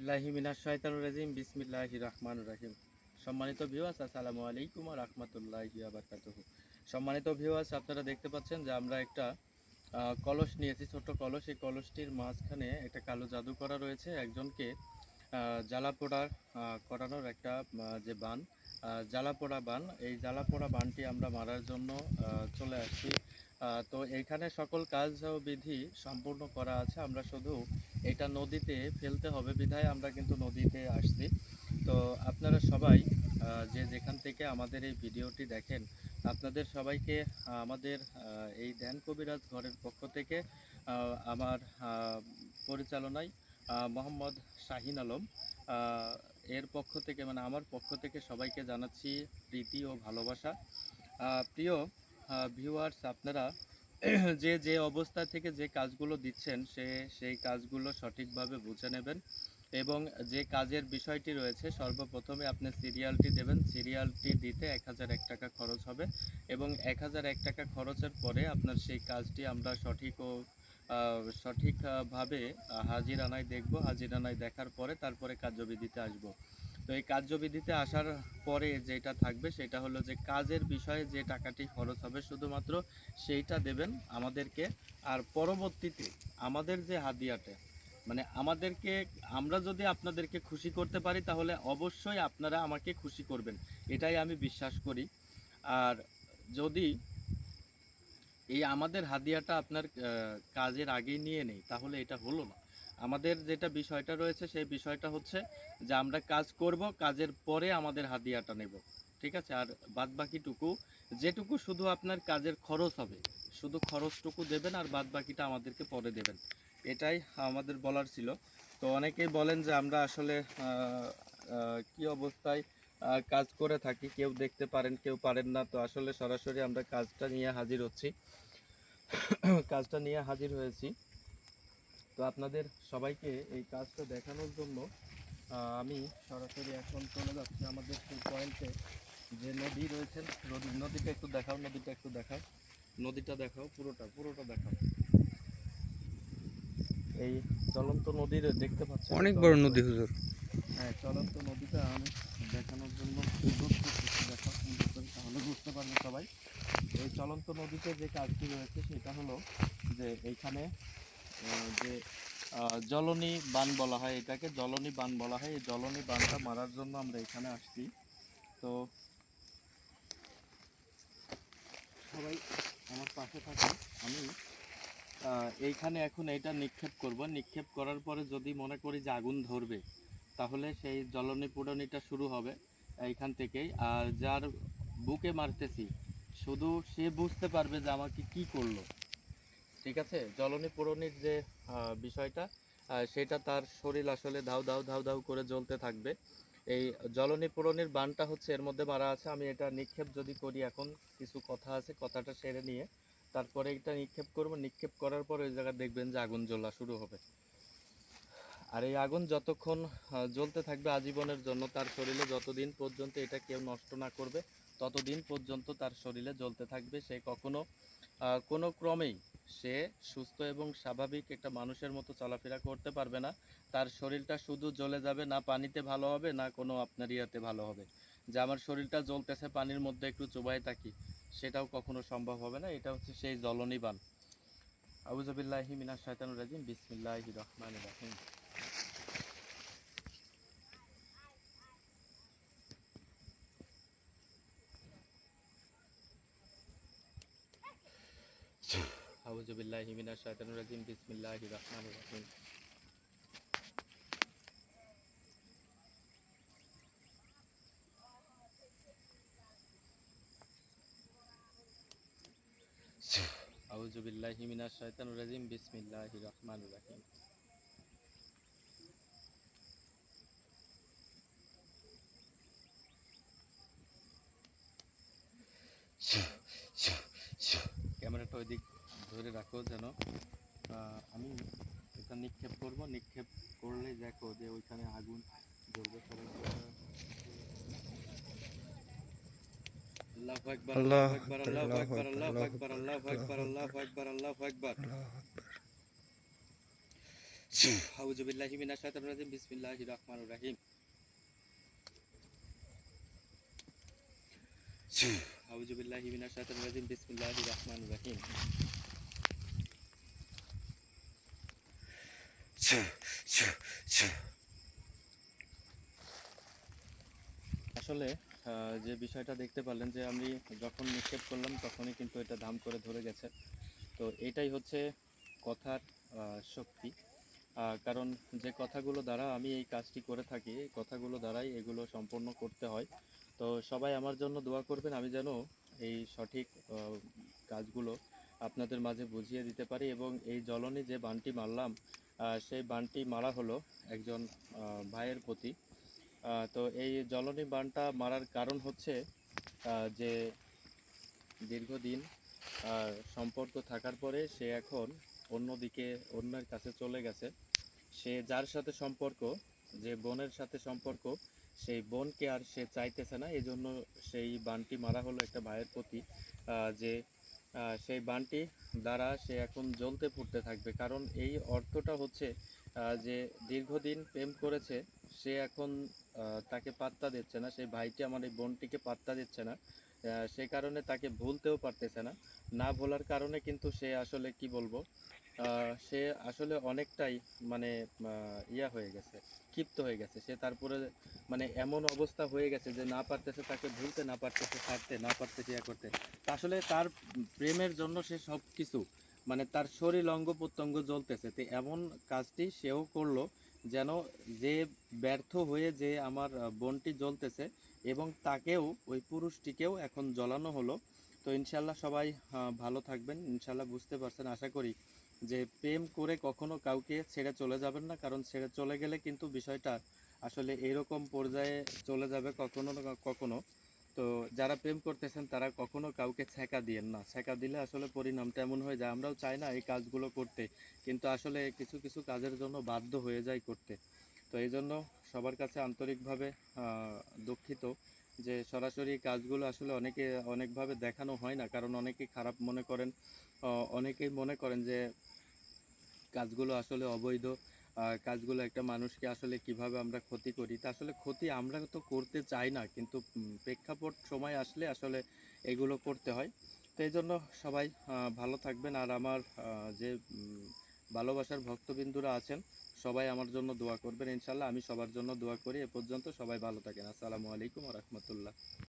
বিল্লাহি মিনাশ শাইতানির রাজিম বিসমিল্লাহির রহমানির রহিম। সম্মানিত ভিউয়ার্স, আসসালামু আলাইকুম ওয়া রাহমাতুল্লাহি ওয়া বারাকাতুহু। সম্মানিত ভিউয়ার্স, আপনারা দেখতে পাচ্ছেন যে আমরা একটা কলস নিয়েছি, ছোট্ট কলস। এই কলসটির মাঝখানে একটা কালো জাদু করা রয়েছে। একজনকে জ্বালা পোড়া করানোর একটা যে বান, জ্বালা পোড়া বান, এই জ্বালা পোড়া বানটি আমরা মারার জন্য চলে আসছি। তো এইখানে সকল কাজ ও বিধি সম্পূর্ণ করা আছে। আমরা শুধু এটা নদীতে ফেলতে হবে বিধায় আমরা কিন্তু নদীতে আসছি। তো আপনারা সবাই যে যেখান থেকে আমাদের এই ভিডিওটি দেখেন, আপনাদের সবাইকে আমাদের এই ধ্যান কবিরাজ ঘরের পক্ষ থেকে আমার পরিচালনায় মোহাম্মদ শাহিন আলম এর পক্ষ থেকে, মানে আমার পক্ষ থেকে সবাইকে জানাচ্ছি প্রীতি ও ভালোবাসা। প্রিয় ভিউয়ার্স, আপনারা যে যে অবস্থা থেকে যে কাজগুলো দিচ্ছেন সেই কাজগুলো সঠিকভাবে বুঝে নেবেন এবং যে কাজের বিষয়টি রয়েছে সর্বপ্রথমে আপনি সিরিয়ালটি দেবেন। সিরিয়ালটি দিতে 1001 টাকা খরচ হবে এবং 1001 টাকা খরচের পরে আপনার সেই কাজটি আমরা সঠিকভাবে হাজিরানায় দেখব। হাজিরানায় দেখার পরে তারপরে কার্যবিধিতে আসব। তো এই কার্যবিধিতে আসার পরে যেটা থাকবে সেটা হলো যে কাজের বিষয়ে যে টাকাটি খরচ হবে শুধুমাত্র সেইটা দেবেন আমাদেরকে। আর পরবর্তীতে আমাদের যে হাদিয়াটা, মানে আমরা যদি আপনাদেরকে খুশি করতে পারি তাহলে অবশ্যই আপনারা আমাকে খুশি করবেন, এটাই আমি বিশ্বাস করি। আর যদি এই আমাদের হাদিয়াটা আপনার কাজের আগেই নিয়ে নেই তাহলে এটা হলো না। আমাদের যেটা বিষয়টা রয়েছে সেই বিষয়টা হচ্ছে যে আমরা কাজ করব, কাজের পরে আমাদের হাদিয়াটা নেব, ঠিক আছে? আর বাদ বাকিটুকু যেটুকু শুধু আপনার কাজের খরচ হবে, শুধু খরচটুকু দেবেন আর বাদ বাকিটা আমাদেরকে পরে দেবেন, এটাই আমাদের বলার ছিল। তো অনেকেই বলেন যে আমরা আসলে কি অবস্থায় কাজ করে থাকি, কেউ দেখতে পারেন কেউ পারেন না। তো আসলে সরাসরি আমরা কাজটা নিয়ে হাজির হচ্ছি, কাজটা নিয়ে হাজির হয়েছি। তো আপনাদের সবাইকে এই কাজটা দেখানোর জন্য আমি সরাসরি এখন চলে যাচ্ছি আমাদের সেই পয়েন্টে, যে নদী রয়েছে। নদীটা একটু দেখাও, নদীটা একটু দেখাও, নদীটা দেখাও, পুরোটা দেখাও। এই চলন্ত নদীর দেখতে পাচ্ছেন, অনেক বড় নদী হুজুর। হ্যাঁ, চলন্ত নদীটা আমি দেখানোর জন্য অনুরোধ করতেছি। দেখাও সুন্দর করে, তাহলে বুঝতে পারবে সবাই। এই চলন্ত নদীতে যে কাজটি রয়েছে সেটা হলো যে এইখানে যে জলনী বান বলা হয়, এটাকে জলনী বান বলা হয়। এই জলনী বানটা মারার জন্য আমরা এখানে আসছি। তো সবাই আমার পাশে থাকুন। আমি এইখানে এখন এটা নিক্ষেপ করব। নিক্ষেপ করার পরে যদি মনে করি যে আগুন ধরবে তাহলে সেই জ্বলনি পোড়ানিটা শুরু হবে এইখান থেকেই। আর যার বুকে মারতেছি শুধু সে বুঝতে পারবে যে আমাকে কি করলো, ঠিক আছে? জ্বলনি পোড়ানির যে বিষয়টা, সেটা তার শরীর আসলে ধাউ ধাউ ধাউ ধাউ করে জ্বলতে থাকবে। এই জ্বলনি পোড়ানির বানটা হচ্ছে এর মধ্যে মারা আছে। আমি এটা নিক্ষেপ যদি করি, এখন কিছু কথা আছে, কথাটা সেরে নিয়ে তারপরে এটা নিক্ষেপ করব। নিক্ষেপ করার পর ওই জায়গায় দেখবেন যে আগুন জ্বলা শুরু হবে। আর এই আগুন যতক্ষণ জ্বলতে থাকবে আজীবনের জন্য, তার শরীরে যতদিন পর্যন্ত এটা কেউ নষ্ট না করবে ততদিন পর্যন্ত তার শরীরে জ্বলতে থাকবে। সে কখনো কোনো ক্রমেই সে সুস্থ এবং স্বাভাবিক একটা মানুষের মতো চলাফেরা করতে পারবে না। তার শরীরটা শুধু জ্বলে যাবে, না পানিতে ভালো হবে না কোনো আপনার ইয়াতে ভালো হবে। যে আমার শরীরটা জ্বলতেছে পানির মধ্যে একটু চুবাই থাকি, সেটাও কখনো সম্ভব হবে না। এটা হচ্ছে সেই জ্বলনী বান। আউযু বিল্লাহি মিনাশ শাইতানির রাজিম বিসমিল্লাহির রহমানির রহিম। আউযু বিল্লাহি মিনাশ শাইতানির রাজিম বিসমিল্লাহির রহমানির রহিম। আউযু বিল্লাহি মিনাশ শাইতানির রাজিম বিসমিল্লাহির রহমানির রহিম। ক্যামেরাটা ওই দিক ধরে রাখো যেন আমি এটা নিক্ষেপ করব। নিক্ষেপ করলে দেখো যে ওইখানে আগুন জ্বলবে। আল্লাহু আকবার, আল্লাহ আল্লাহু আকবার, আকবার, আল্লাহু আল্লাহু আকবার, আকবার, আল্লাহু আল্লাহু আকবার, আকবার, আল্লাহু আল্লাহু আকবার, আকবার, আল্লাহু আকবার, আল্লাহু আকবার। আল্লাহু আকবার। আউযু বিল্লাহি মিনাশ শাইতানির রাজিম বিসমিল্লাহির রহমানির রহিম আউযু বিল্লাহি মিনাশ শাইতানির রাজিম বিসমিল্লাহির রহমানির রহিম আসলে যে বিষয়টা দেখতে পারলেন যে আমি যখন নিক্ষেপ করলাম তখনই কিন্তু এটা ধাম করে ধরে গেছে। তো এটাই হচ্ছে কথার শক্তি। কারণ যে কথাগুলো দ্বারা আমি এই কাজটি করে থাকি, এই কথাগুলো দ্বারাই এগুলো সম্পন্ন করতে হয়। তো সবাই আমার জন্য দোয়া করবেন, আমি যেন এই সঠিক কাজগুলো আপনাদের মাঝে বুঝিয়ে দিতে পারি। এবং এই জ্বলনে যে বানটি মারলাম, সেই বানটি মারা হলো একজন ভাইয়ের প্রতি। তো এই জ্বলনি বানটা মারার কারণ হচ্ছে যে দীর্ঘদিন সম্পর্ক থাকার পরে সে এখন অন্যদিকে অন্যের কাছে চলে গেছে। সে যার সাথে সম্পর্ক, যে বোনের সাথে সম্পর্ক, সেই বোনকে আর সে চাইতেছে না। এই জন্য সেই বানটি মারা হলো একটা ভাইয়ের প্রতি। যে সেই বানটি দ্বারা সে এখন জ্বলতে পুড়তে থাকবে। কারণ এই অর্থটা হচ্ছে যে দীর্ঘদিন প্রেম করেছে, সে এখন তাকে পাত্তা দিচ্ছে না। সেই ভাইটি আমার এই বোনটিকে পাত্তা দিচ্ছে না। সে কারণে তাকে ভুলতেও পারতেছে না। না ভোলার কারণে কিন্তু সে আসলে কি বলবো, সে আসলে অনেকটাই মানে ইয়া হয়ে গেছে, ক্ষিপ্ত হয়ে গেছে। সে তারপরে মানে এমন অবস্থা হয়ে গেছে যে না পারতেছে তাকে ভুলতে, না পারতেছে ছাড়তে, না পারতেছে ইয়া করতে। তা আসলে তার প্রেমের জন্য সে সব কিছু মানে তার শরীর অঙ্গ প্রত্যঙ্গ জ্বলতেছে। তো এমন কাজটি সেও করলো যেন যে ব্যর্থ হয়ে যে আমার বোনটি জ্বলতেছে এবং তাকেও ওই পুরুষটিকেও এখন জ্বলানো হলো। তো ইনশাল্লাহ সবাই ভালো থাকবেন। ইনশাল্লাহ বুঝতে পারছেন আশা করি যে প্রেম করে কখনো কাউকে ছেড়ে চলে যাবেন না। কারণ ছেড়ে চলে গেলে কিন্তু বিষয়টা আসলে এরকম পর্যায়ে চলে যাবে কখনো না কখনো। তো যারা প্রেম করতেছেন তারা কখনো কাউকে ছ্যাঁকা দিয়েন না। ছ্যাঁকা দিলে আসলে পরিণামটা এমন হয়ে যায়, আমরাও চাই না এই কাজগুলো করতে, কিন্তু আসলে কিছু কিছু কাজের জন্য বাধ্য হয়ে যায় করতে। তো এই জন্য সবার কাছে আন্তরিকভাবে দুঃখিত যে সরাসরি কাজগুলো আসলে অনেকভাবে দেখানো হয় না। কারণ অনেকেই খারাপ মনে করেন, অনেকেই মনে করেন যে কাজগুলো আসলে অবৈধ। কাজগুলো একটা মানুষকে আসলে কিভাবে আমরা ক্ষতি করি। তা আসলে ক্ষতি আমরা তো করতে চাই না, কিন্তু প্রেক্ষাপট সময় আসলে আসলে এগুলো করতে হয়। তো এইজন্য সবাই ভালো থাকবেন। আর আমার যে ভালোবাসার ভক্তবিন্দুরা আছেন, সবাই আমার জন্য দোয়া করবেন ইনশাআল্লাহ। আমি সবার জন্য দোয়া করি। এ পর্যন্ত সবাই ভালো থাকেন। আসসালামু আলাইকুম ওয়া রাহমাতুল্লাহ।